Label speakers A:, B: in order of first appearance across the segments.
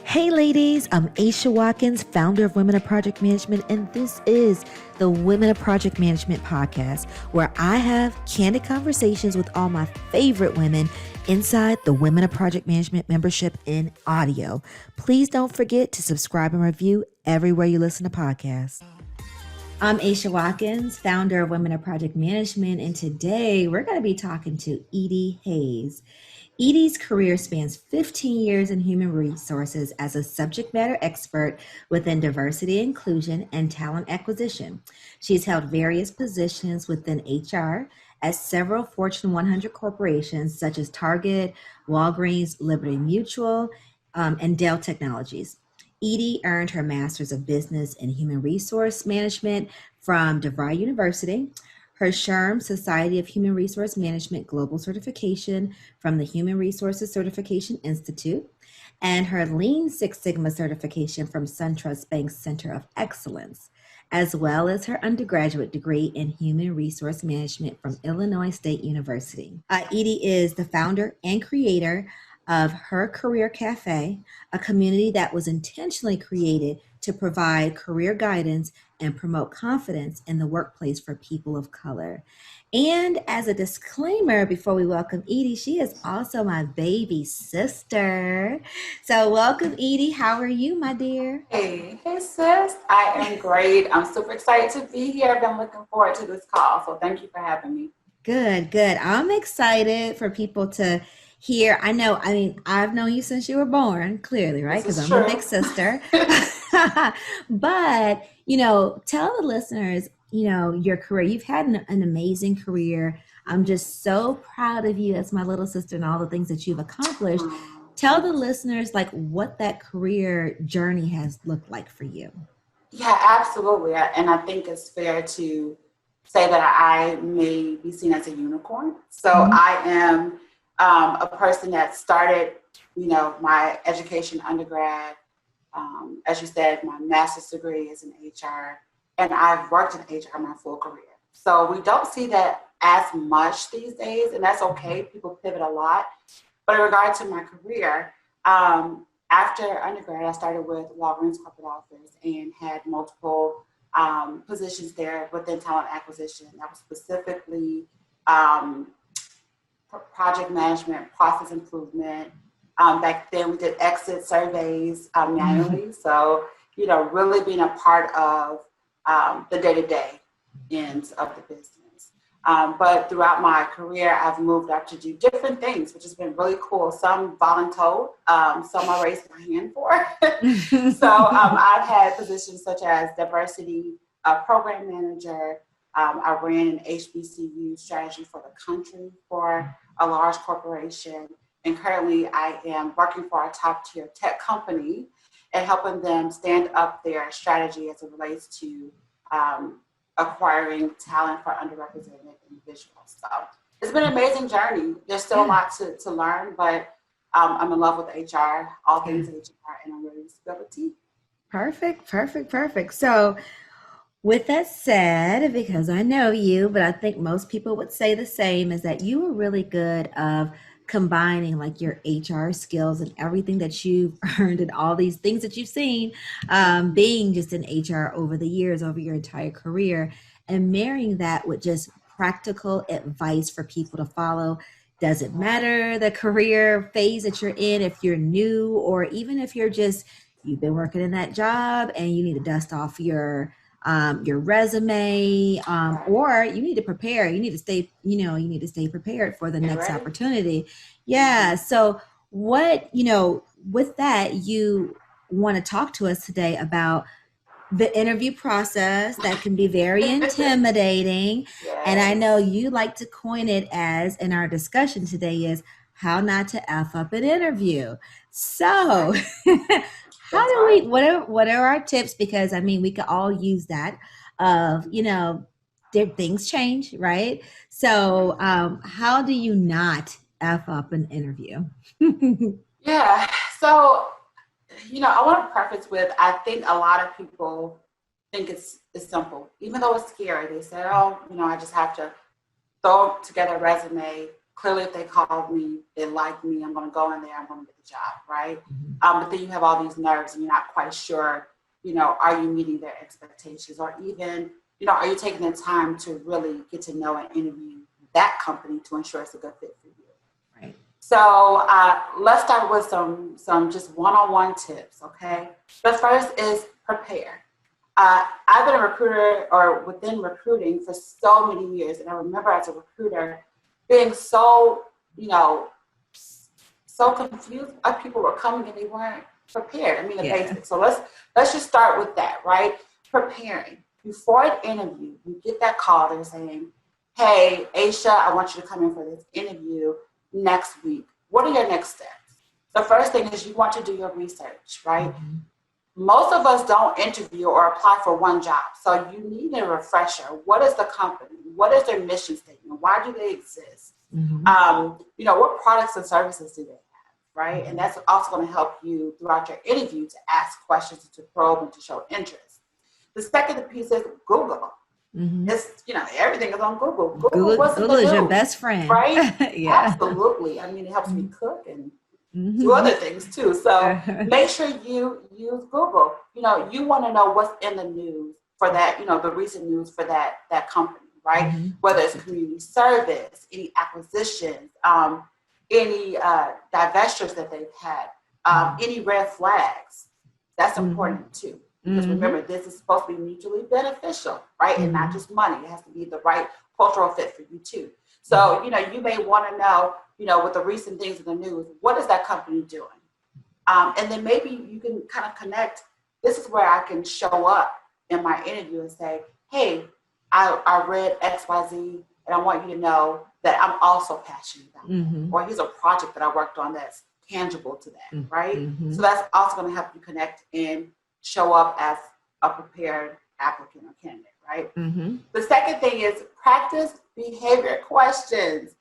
A: Hey ladies, I'm Aisha Watkins, founder of Women of Project Management, and this is the Women of Project Management podcast, where I have candid conversations with all my favorite women inside the Women of Project Management membership in audio. Please don't forget to subscribe and review everywhere you listen to podcasts. I'm Aisha Watkins, founder of Women of Project Management, and today we're going to be talking to Edi Hayes. Edi's career spans 15 years in human resources as a subject matter expert within diversity, inclusion, and talent acquisition. She's held various positions within HR at several Fortune 100 corporations such as Target, Walgreens, Liberty Mutual, and Dell Technologies. Edi earned her Master's of Business in Human Resource Management from DeVry University, her SHRM Society of Human Resource Management Global Certification from the Human Resources Certification Institute, and her Lean Six Sigma certification from SunTrust Bank's Center of Excellence, as well as her undergraduate degree in Human Resource Management from Illinois State University. Edi is the founder and creator of Her Career Cafe, a community that was intentionally created to provide career guidance and promote confidence in the workplace for people of color. And as a disclaimer, before we welcome Edi, she is also my baby sister. So welcome, Edi. How are you, my dear?
B: Hey sis. I am great. I'm super excited to be here. I've been looking forward to this call. So thank you for having me.
A: Good. I'm excited for people to hear. I've known you since you were born, clearly, right?
B: This
A: Because
B: is
A: I'm a
B: true.
A: big sister. But, tell the listeners, your career. You've had an amazing career. I'm just so proud of you as my little sister and all the things that you've accomplished. Tell the listeners, like, what that career journey has looked like for you.
B: Yeah, absolutely. And I think it's fair to say that I may be seen as a unicorn. So I am a person that started, my education undergrad. As you said, my master's degree is in HR, and I've worked in HR my full career. So we don't see that as much these days, and that's okay. People pivot a lot. But in regard to my career, after undergrad, I started with Walgreens corporate office and had multiple positions there within talent acquisition. That was specifically project management, process improvement. Back then, we did exit surveys manually. So, really being a part of the day-to-day ends of the business. But throughout my career, I've moved up to do different things, which has been really cool. Some voluntold, some I raised my hand for. So I've had positions such as diversity program manager. I ran an HBCU strategy for the country for a large corporation. And currently I am working for a top tier tech company and helping them stand up their strategy as it relates to acquiring talent for underrepresented individuals. So it's been an amazing journey. There's still a lot to learn, but I'm in love with HR, all things HR, and I'm ready to spill the tea.
A: Perfect. So with that said, because I know you, but I think most people would say the same, is that you were really good of combining like your HR skills and everything that you've earned and all these things that you've seen being just in HR over the years, over your entire career, and marrying that with just practical advice for people to follow. Doesn't matter the career phase that you're in, if you're new or even if you've been working in that job and you need to dust off your resume, or you need to prepare. You need to stay, you need to stay prepared for the next opportunity. Yeah. So what, with that, you want to talk to us today about the interview process that can be very intimidating.
B: Yes.
A: And I know you like to coin it as, in our discussion today, is how not to F up an interview. So what are our tips? Because we could all use that of, things change, right? So how do you not F up an interview?
B: Yeah. So, I want to preface with, I think a lot of people think it's simple, even though it's scary. They say, I just have to throw together a resume, clearly if they called me, they like me, I'm going to go in there, I'm going to get the job, right? But then you have all these nerves and you're not quite sure, are you meeting their expectations, or even, are you taking the time to really get to know and interview that company to ensure it's a good fit for you?
A: Right.
B: So let's start with some just one-on-one tips, okay? The first is prepare. I've been a recruiter or within recruiting for so many years, and I remember as a recruiter being so, so confused. People were coming and they weren't prepared. I mean, the basics. So let's just start with that, right? Preparing. Before an interview, you get that call. They're saying, hey, Aisha, I want you to come in for this interview next week. What are your next steps? The first thing is you want to do your research, right? Mm-hmm. Most of us don't interview or apply for one job. So you need a refresher. What is the company? What is their mission statement? Why do they exist? Mm-hmm. What products and services do they have, right? And that's also going to help you throughout your interview to ask questions, to probe, and to show interest. The second piece is Google. Mm-hmm. It's, everything is on Google. Google is your best friend. Right? Yeah. Absolutely. I mean, it helps me cook and do other things too. So make sure you use Google. You want to know what's in the news for that, the recent news for that company, right? Mm-hmm. Whether it's community service, any acquisitions, any divestitures that they've had, any red flags. That's important too. Because remember, this is supposed to be mutually beneficial, right? And not just money. It has to be the right cultural fit for you too. So, you may want to know, with the recent things in the news, what is that company doing? And then maybe you can kind of connect. This is where I can show up in my interview and say, hey, I read XYZ, and I want you to know that I'm also passionate about that. Or here's a project that I worked on that's tangible to that, right? So that's also going to help you connect and show up as a prepared applicant or candidate, right? The second thing is practice behavior questions.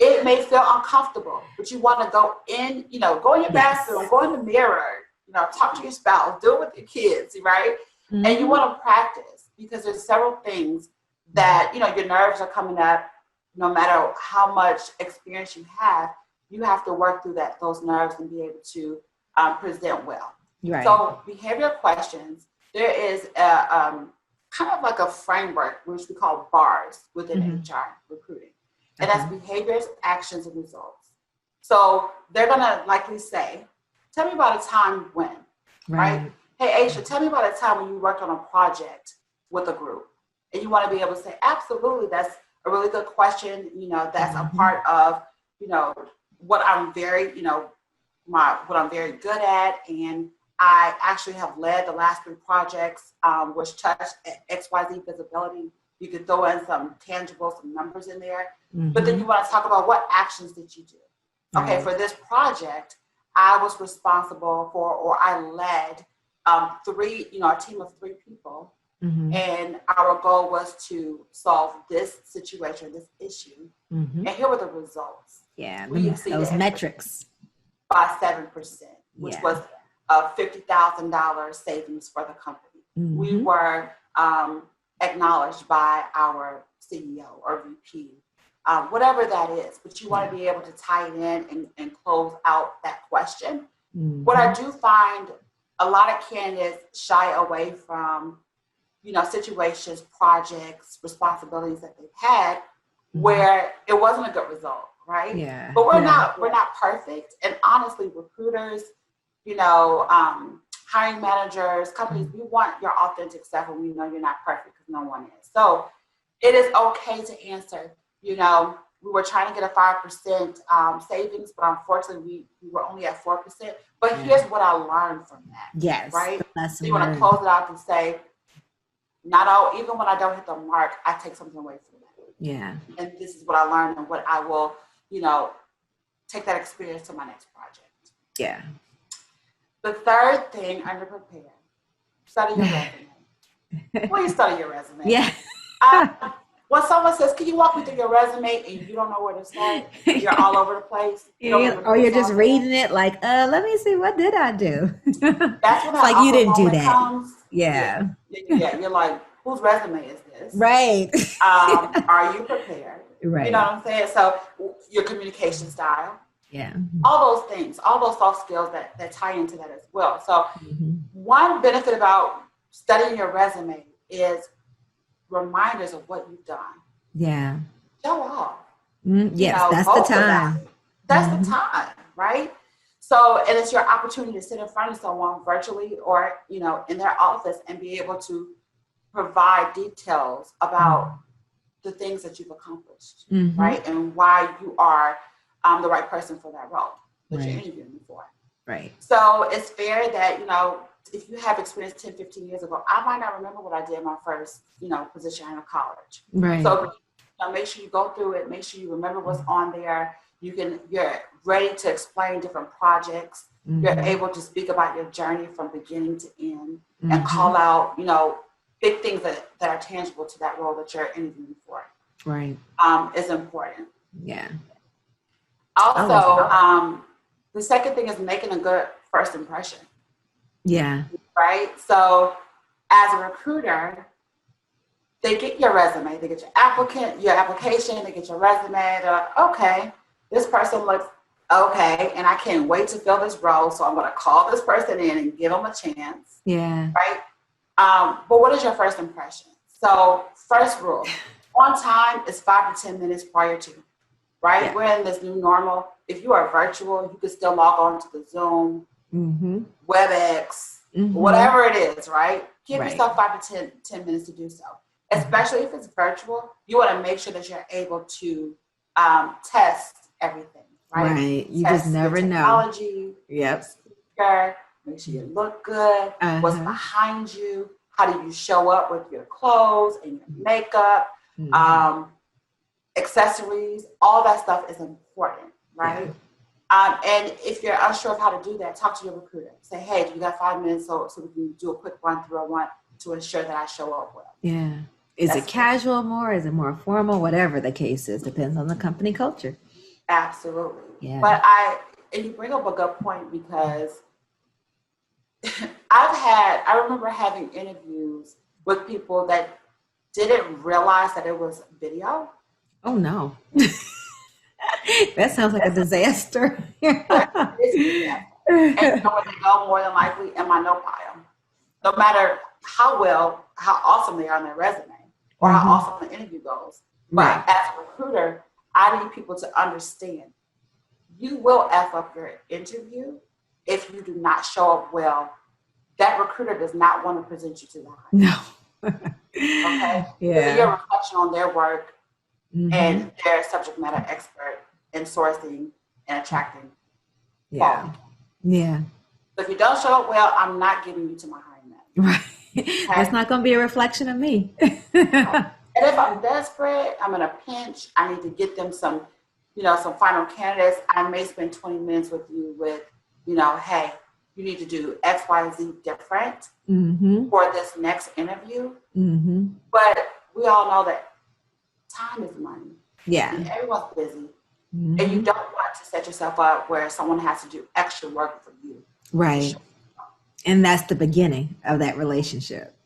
B: It may feel uncomfortable, but you want to go in your bathroom, go in the mirror, talk to your spouse, do it with your kids, right? And you want to practice because there's several things that, your nerves are coming up. No matter how much experience you have to work through those nerves and be able to present well. Right. So behavioral questions, there is a kind of like a framework, which we call BARS within HR recruiting. And that's behaviors, actions, and results. So they're going to likely say, tell me about a time when, right? Hey, Aisha, tell me about a time when you worked on a project with a group. And you want to be able to say, absolutely, that's a really good question. That's a part of, what I'm very, what I'm very good at. And I actually have led the last 3 projects, which touched XYZ visibility. You could throw in some tangible, some numbers in there. But then you want to talk about what actions did you do? Okay, for this project, I was responsible for, or I led a team of 3 people. And our goal was to solve this situation, this issue. And here were the results. Yeah, those metrics. By 7%, which was a $50,000 savings for the company. We were acknowledged by our CEO or VP, whatever that is. But you want to be able to tie it in and close out that question. What I do find a lot of candidates shy away from, situations, projects, responsibilities that they've had where it wasn't a good result, right? Yeah. But we're not perfect. And honestly, recruiters, hiring managers, companies, we want your authentic self, and we know you're not perfect because no one is. So it is okay to answer, we were trying to get a 5% savings, but unfortunately we were only at 4%. But here's what I learned from that. Yes. Right? So you want to close it out and say, even when I don't hit the mark, I take something away from that. Yeah. And this is what I learned and what I will, take that experience to my next project. Yeah. The third thing, under prepare, study your resume. Well, you study your resume. Yeah. When someone says, can you walk me through your resume, and you don't know where to start, you're all over the place. You're just reading it like, let me see, what did I do? That's when like you didn't do that. Comes. Yeah. You're like, whose resume is this? Right. Are you prepared?
A: Right.
B: You know what I'm saying? So your communication style,
A: Yeah.
B: all those things, all those soft skills that tie into that as well. So one benefit about studying your resume is reminders of what you've done.
A: Yeah.
B: Show off.
A: Yes, that's the time.
B: That's the time, right? So, and it's your opportunity to sit in front of someone virtually or, in their office and be able to provide details about the things that you've accomplished, right? And why you are the right person for that role that you're interviewing for.
A: Right.
B: So it's fair that, if you have experience 10, 15 years ago, I might not remember what I did in my first, position out of college.
A: Right.
B: So make sure you go through it, make sure you remember what's on there. You're ready to explain different projects. You're able to speak about your journey from beginning to end and call out, big things that are tangible to that role that you're interviewing for.
A: Right.
B: Is important.
A: Yeah.
B: Also, the second thing is making a good first impression.
A: Yeah.
B: Right. So as a recruiter, they get your resume, they get your application, they get your resume. They're like, okay, this person looks okay, and I can't wait to fill this role. So I'm going to call this person in and give them a chance.
A: Yeah.
B: Right. But what is your first impression? So first rule, on time is 5 to 10 minutes prior to, right? Yeah. We're in this new normal. If you are virtual, you can still log on to the Zoom, WebEx, whatever it is, right? Give yourself 5 to 10 minutes to do so. Especially if it's virtual, you want to make sure that you're able to test everything, right?
A: Right. You
B: test
A: just never
B: technology,
A: know. Yep.
B: Speaker, make sure you look good. What's behind you? How do you show up with your clothes and your makeup? Accessories, all that stuff is important, right? Yeah. And if you're unsure of how to do that, talk to your recruiter. Say, hey, do you got 5 minutes so we can do a quick run through? I want to ensure that I show up well.
A: Yeah. Is it casual more? Is it more formal? Whatever the case is, depends on the company culture.
B: Absolutely.
A: Yeah.
B: But and you bring up a good point because I remember having interviews with people that didn't realize that it was video.
A: Oh no. That sounds like a disaster.
B: And when they go, more than likely in my no pile. No matter how awesome they are on their resume or how awesome the interview goes. But as a recruiter, I need people to understand you will F up your interview if you do not show up well. That recruiter does not want to present you to the hire.
A: No.
B: Okay?
A: Yeah.
B: You're a reflection on their work and their subject matter expert in sourcing and attracting quality.
A: Yeah.
B: So if you don't show up well, I'm not giving you to my hiring manager.
A: Right. Okay? That's not going to be a reflection of me.
B: And if I'm desperate, I'm in a pinch, I need to get them some final candidates. I may spend 20 minutes with you with, hey, you need to do X, Y, Z different for this next interview. But we all know that time is money.
A: Yeah.
B: And everyone's busy. And you don't want to set yourself up where someone has to do extra work for you.
A: Right. And that's the beginning of that relationship.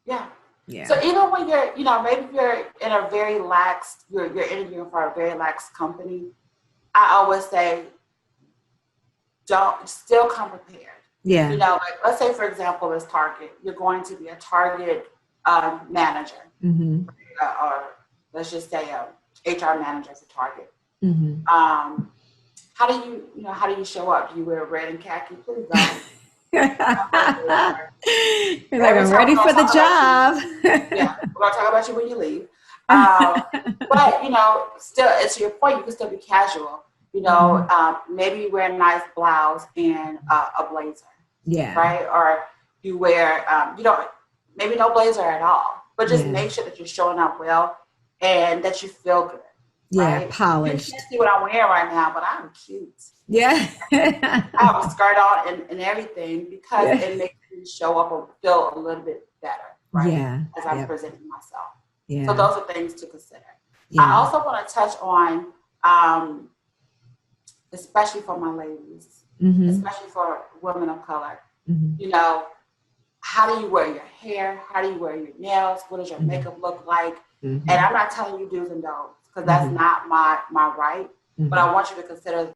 B: Yeah.
A: Yeah.
B: So even when you're, maybe you're in a very lax, you're interviewing for a very lax company, I always say, still come prepared.
A: Yeah.
B: Like let's say, for example, this Target, you're going to be a Target manager, or let's just say a HR manager for Target. How do you show up? Do you wear red and khaki? Please don't.
A: You're like, I'm ready for the job.
B: Yeah, we're gonna talk about you when you leave. But still, to your point, you can still be casual. Maybe you wear a nice blouse and a blazer.
A: Yeah.
B: Right. Or you wear, maybe no blazer at all, but just make sure that you're showing up well and that you feel good.
A: Yeah.
B: Right?
A: Polished.
B: You can't see what I'm wearing right now, but I'm cute.
A: Yeah.
B: I have a skirt on and everything because it makes me show up and feel a little bit better. Right.
A: Yeah.
B: As I'm presenting myself.
A: Yeah.
B: So those are things to consider.
A: Yeah.
B: I also want to touch on, especially for my ladies, especially for women of color, how do you wear your hair? How do you wear your nails? What does your makeup look like? And I'm not telling you do's and don'ts. because that's not my right. But I want you to consider.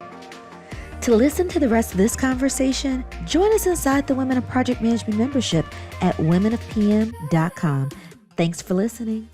A: To listen to the rest of this conversation, join us inside the Women of Project Management membership at womenofpm.com. Thanks for listening.